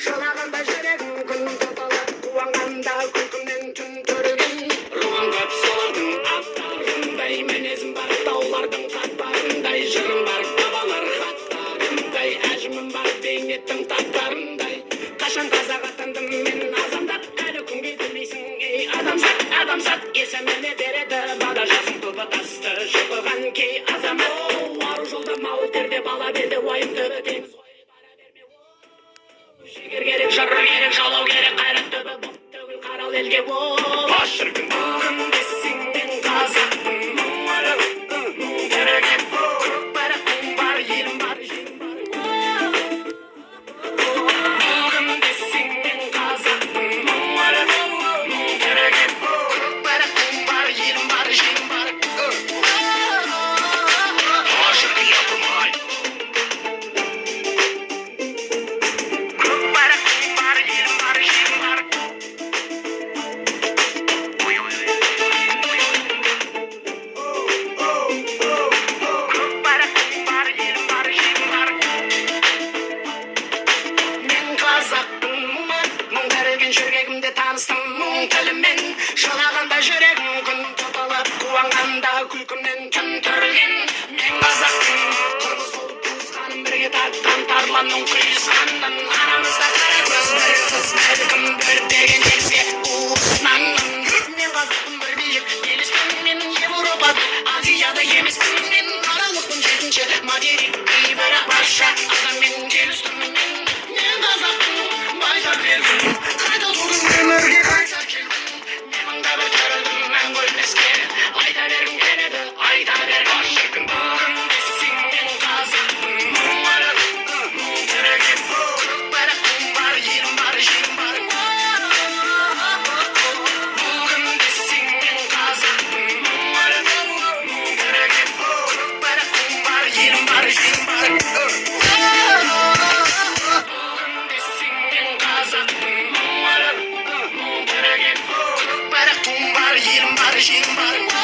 жылағанда жүрегім күн тұтылып, қуанғанда күлкімнен түн түрген. Руан көп солардың аттарындай, мінезім бар таулардың қатпарындай, жырым бар бабалар хаттарындай, әжімім бар бейнеттің таттарындай. Қашан таза қатындым мен азамдап, әлі күнге білмейсің ей адамзат, адамзат есіміне береді бада жасың тұлпы тасты шұқыған кей азамат. Ару жолда мал терде бала белде уайым түбі теңіз ғой бара берме. Шегер керек, жыр керек, жалау керек, қайрат түбі бұлт төгіл қарал елге. Баш шіркін бүгін десең мен қазақпын, мұң керек көкпар құм бар, елім бар, жерім бар. Бүгін десең мен қазақпын, мұң керек көкпар құм бар, елім бар, жерім бар. Жүрегімде таныстым мұң тілімен, жылағанда жүрегім күн тұтылып, қуанғанда күлкімнен түн түрілген. Мен қазақпын, қырғыз ұл туысқаным, бірге тартқан тарланның құйысқанын, арамызда қара көз бір қыз, бәлкім бір берген жерге уысынанмын. Мен қазақпын, бір биік елеспін, мен Европа, Азияда емеспін, мен аралықпын жетінші материк, бірақ барша адаммен келістім. Мен қазақпын, байтақ елдің, өмірге қайта келдім, мен мыңда бір төрілдім, мәңгі өлмеске айта бергім келеді, айта бер. Баш шіркін бүгін десең мен қазақпын, мұң керек көкпар құм бар, елім бар, жерім бар. Бүгін десең мен қазақпын, мұң керек көкпар құм бар, елім бар, жерім бар. Елім бар, жерім бар.